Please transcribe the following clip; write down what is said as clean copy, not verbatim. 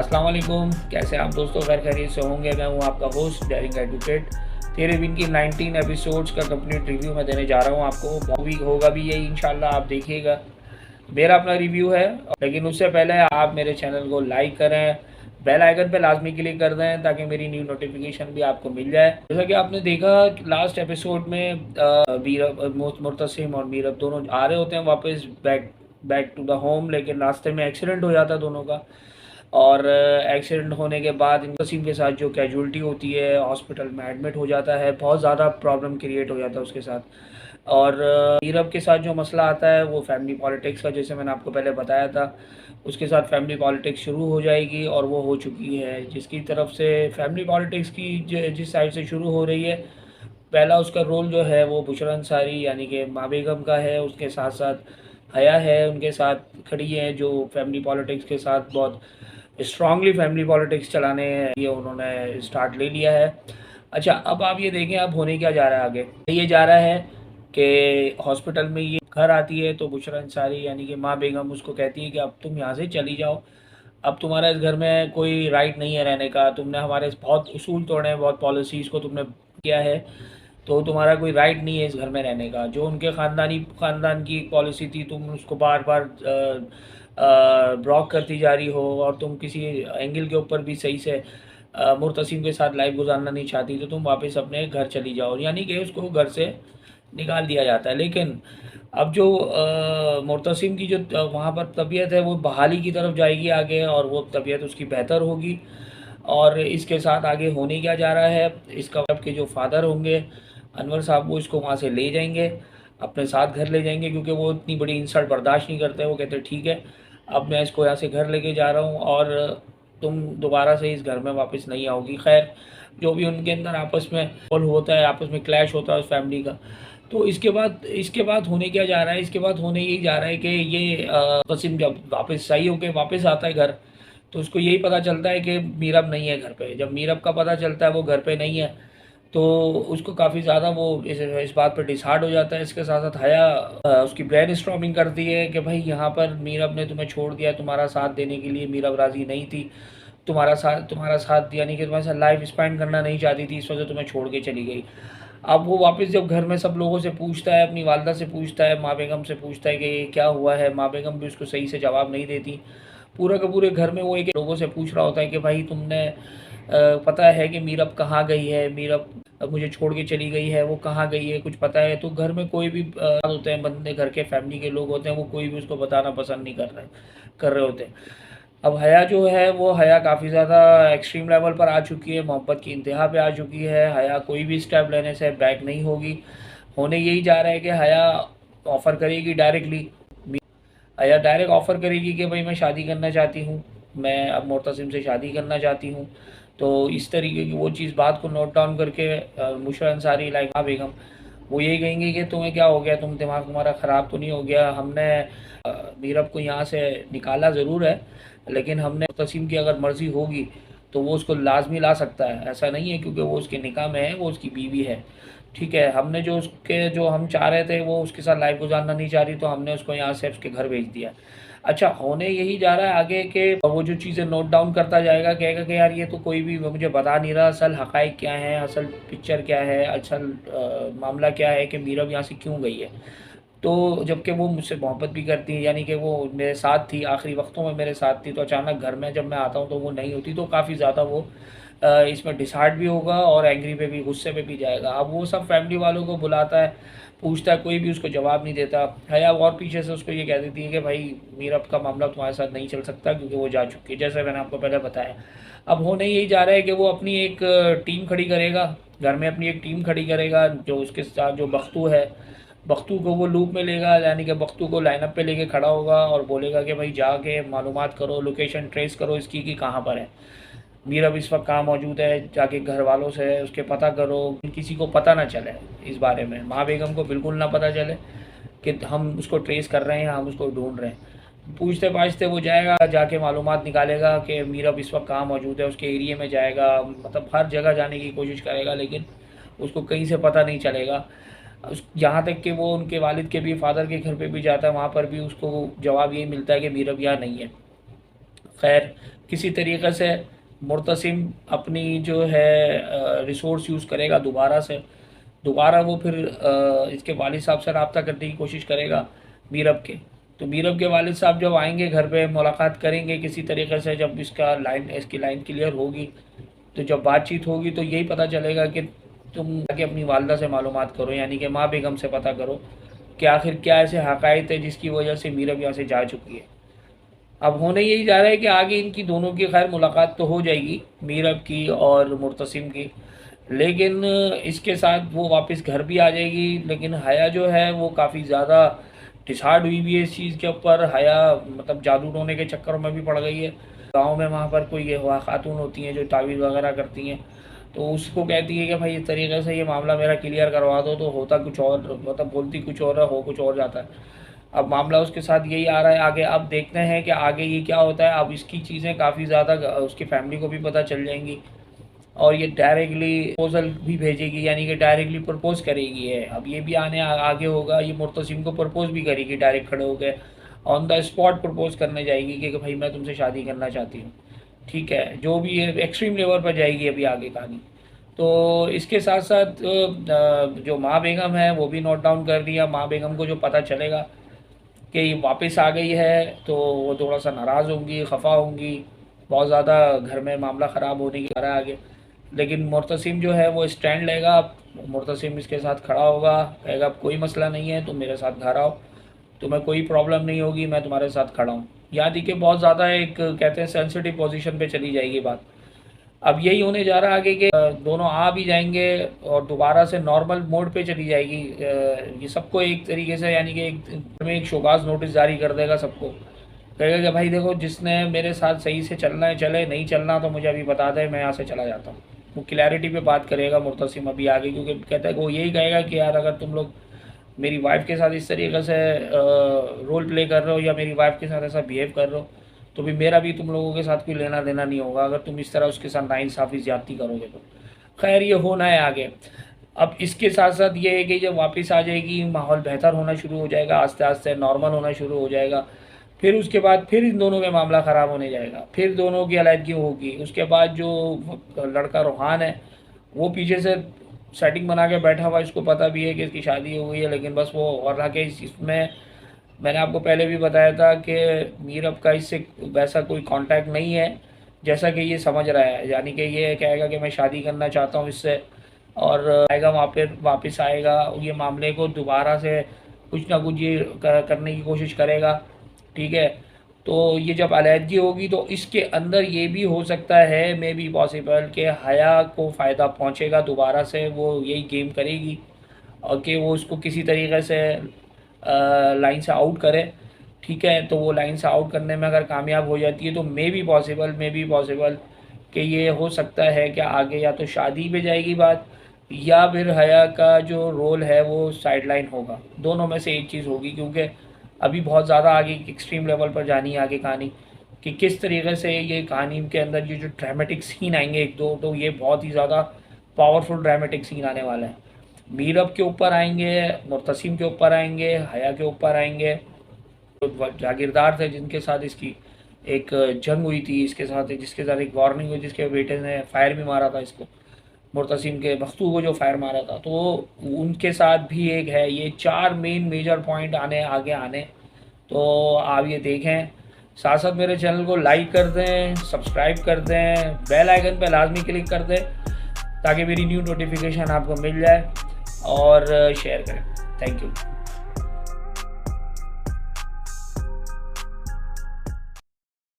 अस्सलाम वालेकुम, कैसे आप दोस्तों? खैर खैरियत से होंगे। मैं हूं आपका होस्ट डेयरिंग एडवोकेट। तेरे बिन की 19 एपिसोड्स का कंप्लीट रिव्यू मैं देने जा रहा हूं आपको। भी होगा भी यही इंशाल्लाह, आप देखिएगा। मेरा अपना रिव्यू है, लेकिन उससे पहले आप मेरे चैनल को लाइक करें, बेल आइकन पे लाजमी क्लिक कर दें ताकि मेरी न्यू नोटिफिकेशन भी आपको मिल जाए। जैसा कि आपने देखा लास्ट एपिसोड में मुर्तसिम और मीरब दोनों आ रहे होते हैं वापस back back to the home, लेकिन रास्ते में एक्सीडेंट हो जाता है दोनों का। और एक्सीडेंट होने के बाद मुर्तसिम के साथ जो कैजुअल्टी होती है, हॉस्पिटल में एडमिट हो जाता है, बहुत ज़्यादा प्रॉब्लम क्रिएट हो जाता है उसके साथ। और मीरब के साथ जो मसला आता है वो फैमिली पॉलिटिक्स का, जैसे मैंने आपको पहले बताया था। उसके साथ फैमिली पॉलिटिक्स शुरू हो जाएगी और वो हो चुकी है। जिसकी तरफ से फैमिली पॉलिटिक्स की जिस साइड से शुरू हो रही है, पहला उसका रोल जो है वो बुशरा अंसारी यानी कि माँ बेगम का है। उसके साथ साथ हया है उनके साथ खड़ी है, जो फैमिली पॉलिटिक्स के साथ बहुत स्ट्रांगली फैमिली पॉलिटिक्स चलाने ये उन्होंने स्टार्ट ले लिया है। अच्छा, अब आप ये देखें अब होने क्या जा रहा है आगे। ये जा रहा है कि हॉस्पिटल में ये घर आती है तो बुशरा अंसारी यानी कि माँ बेगम उसको कहती है कि अब तुम यहाँ से चली जाओ। अब तुम्हारा इस घर में कोई राइट नहीं है रहने का। तुमने हमारे बहुत उसूल तोड़े हैं, बहुत पॉलिसीज़ को तुमने किया है, तो तुम्हारा कोई राइट नहीं है इस घर में रहने का। जो उनके ख़ानदान की पॉलिसी थी, तुम उसको बार बार ब्लॉक करती जा रही हो, और तुम किसी एंगल के ऊपर भी सही से मुर्तसिम के साथ लाइफ गुजारना नहीं चाहती, तो तुम वापस अपने घर चली जाओ, यानी कि उसको घर से निकाल दिया जाता है। लेकिन अब जो मुर्तसिम की जो वहाँ पर तबीयत है वो बहाली की तरफ जाएगी आगे, और वो तबीयत उसकी बेहतर होगी। और इसके साथ आगे होने क्या जा रहा है, इसका के जो फादर होंगे अनवर साहब, वो इसको वहाँ से ले जाएंगे, अपने साथ घर ले जाएंगे, क्योंकि वो इतनी बड़ी इंसल्ट बर्दाश्त नहीं करते। वो कहते ठीक है, अब मैं इसको यहाँ से घर लेके जा रहा हूँ और तुम दोबारा से इस घर में वापस नहीं आओगी। खैर, जो भी उनके अंदर आपस में कॉल होता है, आपस में क्लैश होता है उस फैमिली का। तो इसके बाद होने क्या जा रहा है, इसके बाद होने यही जा रहा है कि ये कसिम जब वापस सही होके वापस आता है घर, तो उसको यही पता चलता है कि मीरब नहीं है घर पे। जब मीरब का पता चलता है वो घर पे नहीं है, तो उसको काफ़ी ज़्यादा वो इस बात पर डिसहार्ट हो जाता है। इसके साथ साथ हया उसकी ब्रेन स्टॉर्मिंग करती है कि भाई यहाँ पर मीरब ने तुम्हें छोड़ दिया, तुम्हारा साथ देने के लिए मीरब राज़ी नहीं थी, तुम्हारा साथ यानी कि तुम्हारे साथ लाइफ स्पेंड करना नहीं चाहती थी, इस वजह से तुम्हें छोड़ के चली गई। अब वो वापस जब घर में सब लोगों से पूछता है, अपनी वालदा से पूछता है, माँ बेगम से पूछता है कि ये क्या हुआ है, माँ बेगम भी उसको सही से जवाब नहीं देती। पूरे के पूरे घर में वो एक लोगों से पूछ रहा होता है कि भाई तुमने पता है कि मीरब कहाँ गई है, मीरब मुझे छोड़ के चली गई है, वो कहाँ गई है, कुछ पता है? तो घर में कोई भी होते हैं बंदे, घर के फैमिली के लोग होते हैं, वो कोई भी उसको बताना पसंद नहीं कर रहे होते हैं। अब हया जो है वो हया काफ़ी ज़्यादा एक्सट्रीम लेवल पर आ चुकी है, मोहब्बत की इंतहा पे आ चुकी है। हया कोई भी स्टेप लेने से बैक नहीं होगी। होने यही जा रहा है कि हया ऑफ़र करेगी डायरेक्टली। या डायरेक्ट ऑफ़र करेगी कि भाई मैं शादी करना चाहती हूँ, मैं अब मुर्तसिम से शादी करना चाहती हूँ। तो इस तरीके की वो चीज़ बात को नोट डाउन करके बुशरा अंसारी लाइक हाँ बेगम वो यही कहेंगी कि तुम्हें क्या हो गया, दिमाग तुम्हारा ख़राब तो नहीं हो गया? हमने मीरब को यहाँ से निकाला ज़रूर है, लेकिन हमने मुर्तसिम की अगर मर्ज़ी होगी तो वो उसको लाजमी ला सकता है। ऐसा नहीं है क्योंकि वो उसके निकाह में है, वो उसकी बीवी है। ठीक है, हमने जो हम चाह रहे थे वो उसके साथ लाइफ गुजारना नहीं चाह रही, तो हमने उसको यहाँ से उसके घर भेज दिया। अच्छा, होने यही जा रहा है आगे कि वो जो चीज़ें नोट डाउन करता जाएगा, कहेगा कि यार ये तो कोई भी मुझे बता नहीं रहा असल हक़ाइक़ क्या है, असल पिक्चर क्या है, असल मामला क्या है कि मीरब यहाँ से क्यों गई है। तो जबकि वो मुझसे मोहब्बत भी करती है, यानी कि वो मेरे साथ थी, आखिरी वक्तों में मेरे साथ थी, तो अचानक घर में जब मैं आता हूँ तो वो नहीं होती, तो काफ़ी ज़्यादा वो इसमें डिसहार्ट भी होगा और एंग्री पे भी, गुस्से पे भी जाएगा। अब वो सब फैमिली वालों को बुलाता है, पूछता है, कोई भी उसको जवाब नहीं देता। हया और पीछे से उसको ये कह देती है कि भाई मीरब का मामला तुम्हारे साथ नहीं चल सकता क्योंकि वो जा चुकी है, जैसे मैंने आपको पहले बताया। अब होने यही जा रहा है कि वो अपनी एक टीम खड़ी करेगा, घर में अपनी एक टीम खड़ी करेगा, जो उसके साथ जो बख्तू है, बख्तू को वो लूप में लेगा, यानी कि बख्तू को लाइनअप पे लेके खड़ा होगा और बोलेगा कि भाई जाके मालूमात करो, लोकेशन ट्रेस करो इसकी कि कहाँ पर है मीरब इस वक्त कहाँ मौजूद है, जाके घर वालों से उसके पता करो, किसी को पता ना चले इस बारे में, माँ बेगम को बिल्कुल ना पता चले कि हम उसको ट्रेस कर रहे हैं, हम उसको ढूंढ रहे हैं। पूछते पाछते वो जाएगा, जाके मालूमात निकालेगा कि मीरब इस वक्त कहाँ मौजूद है, उसके एरिए में जाएगा, मतलब हर जगह जाने की कोशिश करेगा, लेकिन उसको कहीं से पता नहीं चलेगा। उस यहाँ तक कि वो उनके वालिद के भी, फादर के घर पे भी जाता है, वहाँ पर भी उसको जवाब यही मिलता है कि मीरब यहाँ नहीं है। खैर किसी तरीक़े से मुर्तसिम अपनी जो है रिसोर्स यूज़ करेगा दोबारा वो फिर इसके वालिद साहब से रब्ता करने की कोशिश करेगा मीरब के। तो मीरब के वालिद साहब जब आएंगे घर पे मुलाकात करेंगे किसी तरीके से, जब इसकी लाइन क्लियर होगी तो जब बातचीत होगी तो यही पता चलेगा कि तुम आके अपनी वालदा से मालूमात करो, यानी कि माँ बेगम से पता करो कि आखिर क्या ऐसे हक़ाइक़ है जिसकी वजह से मीरब यहाँ से जा चुकी है। अब होने यही जा रहा है कि आगे इनकी दोनों की खैर मुलाकात तो हो जाएगी, मीरब की और मुर्तसिम की, लेकिन इसके साथ वो वापस घर भी आ जाएगी। लेकिन हया जो है वो काफ़ी ज़्यादा डिसहार्ड हुई भी है इस चीज़ के ऊपर। हया मतलब जादू टोने के चक्कर में भी पड़ गई है। गाँव में वहाँ पर कोई ये खातून होती हैं जो तावीज़ वगैरह करती हैं, तो उसको कहती है कि भाई इस तरीके से ये मामला मेरा क्लियर करवा दो, तो होता कुछ और, मतलब बोलती कुछ और है, हो कुछ और जाता है। अब मामला उसके साथ यही आ रहा है आगे। अब देखते हैं कि आगे ये क्या होता है। अब इसकी चीज़ें काफ़ी ज़्यादा उसकी फैमिली को भी पता चल जाएंगी और ये डायरेक्टली प्रपोजल भी भेजेगी, यानी कि डायरेक्टली प्रपोज करेगी है। अब ये भी आगे होगा, ये मुर्तसिम को प्रपोज भी करेगी, डायरेक्ट खड़े होकर ऑन द स्पॉट प्रपोज करने जाएगी कि भाई मैं तुमसे शादी करना चाहती हूँ। ठीक है, जो भी है एक्सट्रीम लेवल पर जाएगी अभी आगे कहानी। तो इसके साथ साथ जो माँ बेगम है वो भी नोट डाउन कर दिया। माँ बेगम को जो पता चलेगा कि ये वापस आ गई है तो वो थोड़ा सा नाराज़ होंगी, खफा होंगी, बहुत ज़्यादा घर में मामला ख़राब होने की तरह आगे। लेकिन मुर्तसिम जो है वो स्टैंड लेगा। मुर्तसिम इसके साथ खड़ा होगा, कहेगा कोई मसला नहीं है, तुम मेरे साथ घर आओ, तुम्हें कोई प्रॉब्लम नहीं होगी, मैं तुम्हारे साथ खड़ा हूँ। याद ही कि बहुत ज़्यादा एक कहते हैं सेंसिटिव पोजीशन पे चली जाएगी बात। अब यही होने जा रहा है आगे कि दोनों आ भी जाएंगे और दोबारा से नॉर्मल मोड पे चली जाएगी। ये सबको एक तरीके से, यानी कि एक शोकाज नोटिस जारी कर देगा सबको, कहेगा कि भाई देखो जिसने मेरे साथ सही से चलना है चले, नहीं चलना तो मुझे अभी बता दे, मैं यहाँ से चला जाता हूँ। वो क्लैरिटी पे बात करेगा मुर्तसिम अभी आगे, क्योंकि कहता है वो यही कहेगा कि यार अगर तुम लोग मेरी वाइफ के साथ इस तरीके से रोल प्ले कर रहे हो या मेरी वाइफ के साथ ऐसा बिहेव कर रहे हो तो भी मेरा भी तुम लोगों के साथ कोई लेना देना नहीं होगा, अगर तुम इस तरह उसके साथ नाइंसाफ़ी ज़्यादती करोगे तो। खैर ये होना है आगे। अब इसके साथ साथ ये है कि जब वापस आ जाएगी माहौल बेहतर होना शुरू हो जाएगा, आस्ते आस्ते नॉर्मल होना शुरू हो जाएगा। फिर उसके बाद फिर इन दोनों में मामला ख़राब होने जाएगा, फिर दोनों की अलहदगी होगी। उसके बाद जो लड़का रूहान है वो पीछे से सेटिंग बना के बैठा हुआ, इसको पता भी है कि इसकी शादी हो गई है, लेकिन बस वो और रहा कि इसमें मैंने आपको पहले भी बताया था कि मीरब का इससे वैसा कोई कांटेक्ट नहीं है जैसा कि ये समझ रहा है। यानी कि ये कहेगा कि मैं शादी करना चाहता हूँ इससे, और आएगा वापस आएगा, ये मामले को दोबारा से कुछ ना कुछ ये करने की कोशिश करेगा। ठीक है, तो ये जब अलहदगी होगी तो इसके अंदर ये भी हो सकता है, मे बी पॉसिबल, कि हया को फ़ायदा पहुँचेगा, दोबारा से वो यही गेम करेगी और कि वो उसको किसी तरीके से लाइन से आउट करे। ठीक है, तो वो लाइन से आउट करने में अगर कामयाब हो जाती है तो मे बी पॉसिबल कि ये हो सकता है कि आगे या तो शादी पे जाएगी बात, या फिर हया का जो रोल है वो साइड लाइन होगा। दोनों में से एक चीज़ होगी, क्योंकि अभी बहुत ज़्यादा आगे एक्सट्रीम लेवल पर जानी है आगे कहानी कि किस तरीके से ये कहानी के अंदर ये जो ड्रामेटिक सीन आएंगे एक दो, तो ये बहुत ही ज़्यादा पावरफुल ड्रामेटिक सीन आने वाला है। मीरब के ऊपर आएंगे, मुर्तसिम के ऊपर आएंगे, हया के ऊपर आएंगे, तो जागीरदार थे जिनके साथ इसकी एक जंग हुई थी, इसके साथ जिसके साथ एक वार्निंग हुई, जिसके बेटे ने फायर भी मारा था इसको, मुर्तसिम के बख्तू को जो फायर मारा था, तो उनके साथ भी एक है। ये 4 मेजर पॉइंट आगे। तो आप ये देखें, साथ साथ मेरे चैनल को लाइक कर दें, सब्सक्राइब कर दें, बेल आइकन पर लाजमी क्लिक कर दें ताकि मेरी न्यू नोटिफिकेशन आपको मिल जाए, और शेयर करें। Thank you.